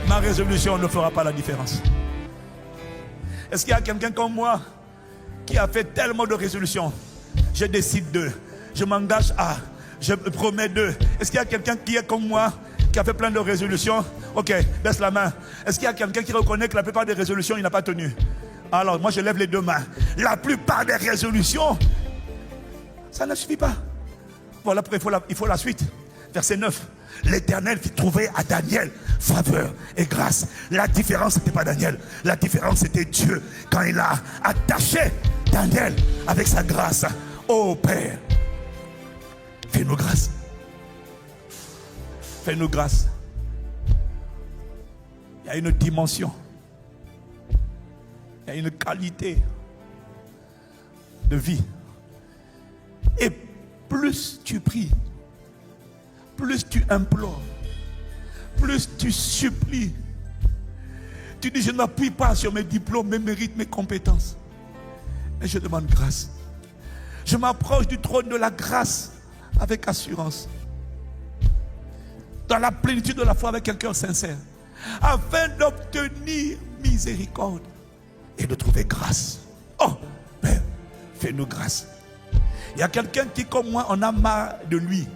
ma résolution ne fera pas la différence. Est-ce qu'il y a quelqu'un comme moi qui a fait tellement de résolutions? Je décide de, je m'engage à, je promets de. Est-ce qu'il y a quelqu'un qui est comme moi, qui a fait plein de résolutions? Ok, baisse la main. Est-ce qu'il y a quelqu'un qui reconnaît que la plupart des résolutions, il n'a pas tenu? Alors, moi, je lève les deux mains. La plupart des résolutions, ça ne suffit pas. Voilà pourquoi il faut la suite. Verset 9. L'Éternel fit trouver à Daniel faveur et grâce. La différence, ce n'était pas Daniel. La différence, c'était Dieu. Quand il a attaché Daniel avec sa grâce. Oh Père, fais-nous grâce. Fais-nous grâce. Il y a une dimension. Il y a une qualité de vie. Et plus tu pries, plus tu implores, plus tu supplies. Tu dis, je ne m'appuie pas sur mes diplômes, mes mérites, mes compétences. Mais je demande grâce. Je m'approche du trône de la grâce avec assurance. Dans la plénitude de la foi avec un cœur sincère. Afin d'obtenir miséricorde et de trouver grâce. Oh, Père, fais-nous grâce. Il y a quelqu'un qui, comme moi, en a marre de lui,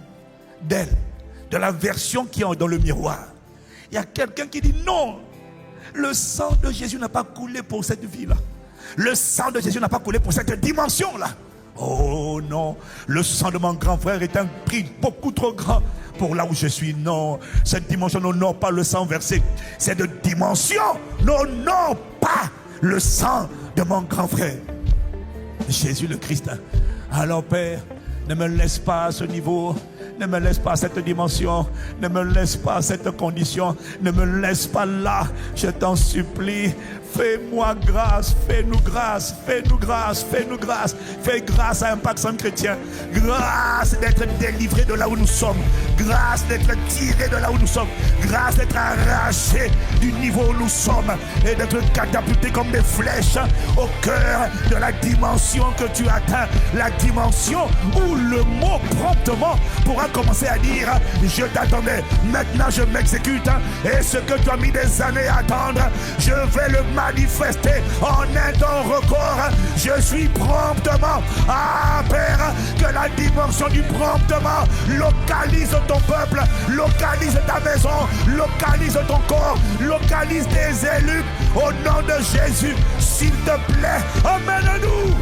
d'elle, de la version qui est dans le miroir. Il y a quelqu'un qui dit non, le sang de Jésus n'a pas coulé pour cette vie-là. Le sang de Jésus n'a pas coulé pour cette dimension-là. Oh non, le sang de mon grand frère est un prix beaucoup trop grand pour là où je suis. Non, cette dimension n'honore pas le sang versé. Cette dimension n'honore pas le sang de mon grand frère Jésus le Christ. Alors Père, ne me laisse pas à ce niveau, ne me laisse pas à cette dimension, ne me laisse pas à cette condition, ne me laisse pas là, je t'en supplie. Fais-moi grâce, fais-nous grâce, fais-nous grâce, fais-nous grâce. Fais grâce à Impact Centre Chrétien. Grâce d'être délivré de là où nous sommes. Grâce d'être tiré de là où nous sommes. Grâce d'être arraché du niveau où nous sommes. Et d'être catapulté comme des flèches au cœur de la dimension que tu atteins. La dimension où le mot promptement pourra commencer à dire, je t'attendais, maintenant je m'exécute. Et ce que tu as mis des années à attendre, je vais le manifester en un temps record. Je suis promptement. Ah Père, que la dimension du promptement localise ton peuple, localise ta maison, localise ton corps, localise tes élus au nom de Jésus, s'il te plaît. Emmène-nous.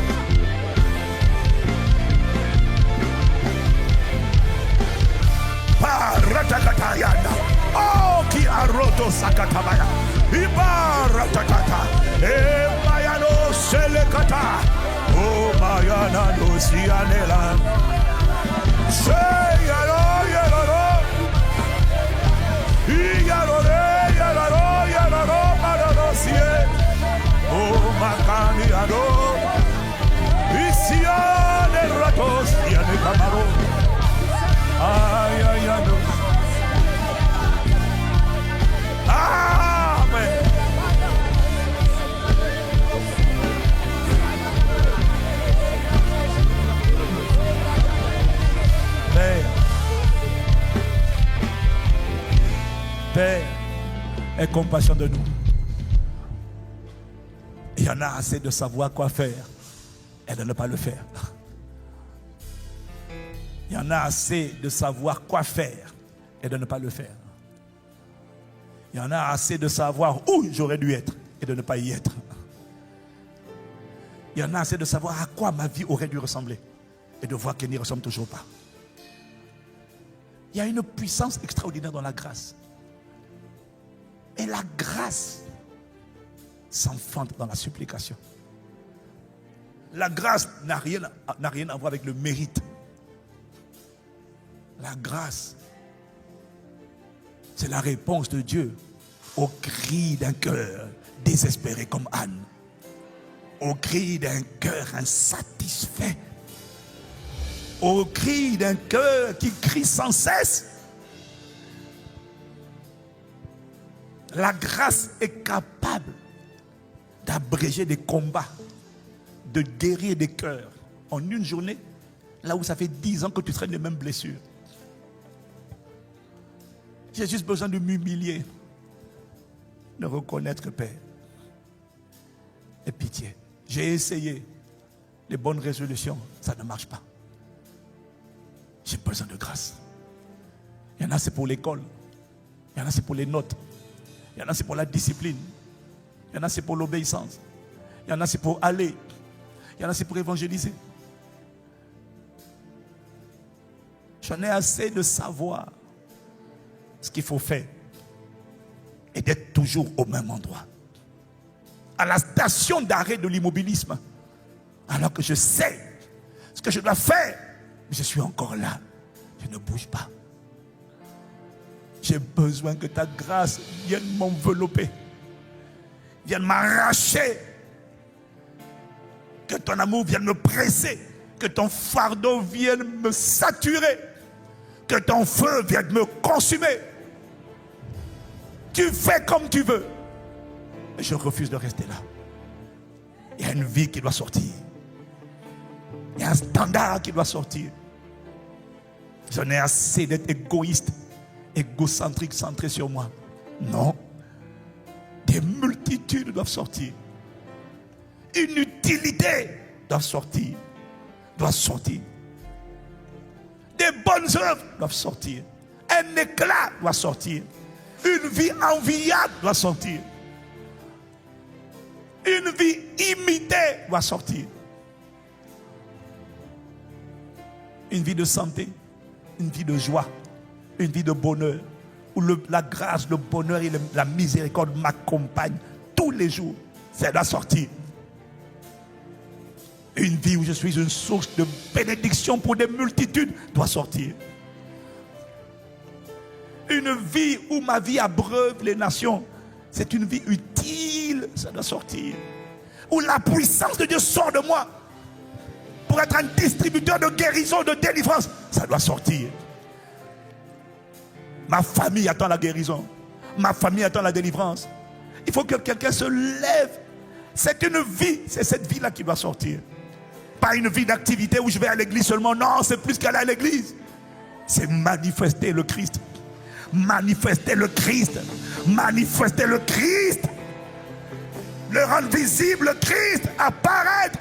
Oh, qui a roto sakatabaya. Ibaratata. E mayano selekata. Oh, mayana no sianela. Sheyaro yararo. Yarore yararo yararo mararo sie. Oh, makani ado. Isia de ratos siane camaro. Ay, ay, ay, no. Amen. Père, aie compassion de nous. Il y en a assez de savoir quoi faire et de ne pas le faire. Il y en a assez de savoir quoi faire et de ne pas le faire. Il y en a assez de savoir où j'aurais dû être et de ne pas y être. Il y en a assez de savoir à quoi ma vie aurait dû ressembler et de voir qu'elle n'y ressemble toujours pas. Il y a une puissance extraordinaire dans la grâce. Et la grâce s'enfante dans la supplication. La grâce n'a rien à voir avec le mérite. La grâce, c'est la réponse de Dieu au cri d'un cœur désespéré comme Anne, au cri d'un cœur insatisfait, au cri d'un cœur qui crie sans cesse. La grâce est capable d'abréger des combats, de guérir des cœurs en une journée, là où ça fait 10 ans que tu traînes les mêmes blessures. J'ai juste besoin de m'humilier. de reconnaître, Père. Et pitié. J'ai essayé les bonnes résolutions, ça ne marche pas. J'ai besoin de grâce. Il y en a, c'est pour l'école. Il y en a, c'est pour les notes. Il y en a, c'est pour la discipline. Il y en a, c'est pour l'obéissance. Il y en a, c'est pour aller. Il y en a, c'est pour évangéliser. J'en ai assez de savoir ce qu'il faut faire et d'être toujours au même endroit. À la station d'arrêt de l'immobilisme. Alors que je sais ce que je dois faire. Mais je suis encore là. Je ne bouge pas. J'ai besoin que ta grâce vienne m'envelopper. Vienne m'arracher. Que ton amour vienne me presser. Que ton fardeau vienne me saturer. Que ton feu vienne me consumer. Tu fais comme tu veux. Et je refuse de rester là. Il y a une vie qui doit sortir. Il y a un standard qui doit sortir. J'en ai assez d'être égoïste, égocentrique, centré sur moi. Non. Des multitudes doivent sortir. Une utilité doit sortir. Doit sortir. Des bonnes œuvres doivent sortir. Un éclat doit sortir. Une vie enviable doit sortir. Une vie imitée doit sortir. Une vie de santé, une vie de joie, une vie de bonheur, où la grâce, le bonheur et la miséricorde m'accompagnent tous les jours. Ça doit sortir. Une vie où je suis une source de bénédiction pour des multitudes doit sortir. Une vie où ma vie abreuve les nations, c'est une vie utile, ça doit sortir. Où la puissance de Dieu sort de moi pour être un distributeur de guérison, de délivrance, ça doit sortir. Ma famille attend la guérison. Ma famille attend la délivrance. Il faut que quelqu'un se lève. C'est une vie, c'est cette vie-là qui doit sortir. Pas une vie d'activité où je vais à l'église seulement. Non, c'est plus qu'aller à l'église. C'est manifester le Christ. Manifester le Christ. Manifester le Christ. Le rendre visible, le Christ. Apparaître.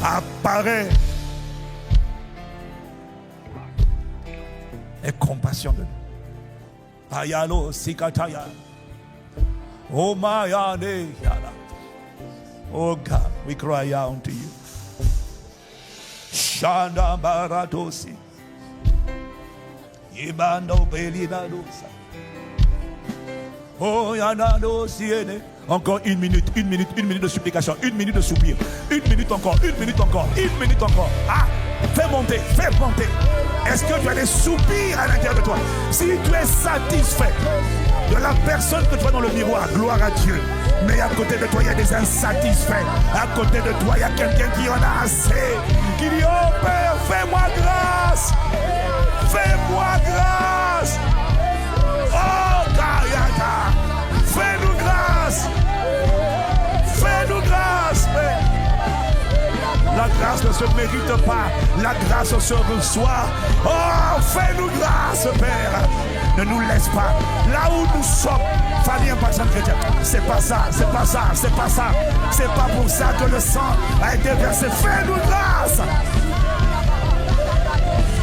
Apparaître. Et compassion de nous. Payalo sikataya. Oh mayane yala. Oh God, we cry out unto you. Shanda baratosi. Ibando belina dosa. Oh yanado siene. Encore une minute de supplication, une minute de soupir, une minute encore, une minute encore, une minute encore. Ah, fais monter, fais monter. Est-ce que tu as des soupirs à l'intérieur de toi? Si tu es satisfait de la personne que tu vois dans le miroir, gloire à Dieu. Mais à côté de toi, il y a des insatisfaits. À côté de toi, il y a quelqu'un qui en a assez. Qui dit, oh Père, fais-moi grâce. Fais-moi grâce. Oh, Kayaka. Fais-nous grâce. Fais-nous grâce, Père. La grâce ne se mérite pas. La grâce se reçoit. Oh, fais-nous grâce, Père. Ne nous laisse pas là où nous sommes. Famille impatiente chrétienne. C'est pas ça, c'est pas ça, c'est pas ça. C'est pas pour ça que le sang a été versé. Fais-nous grâce.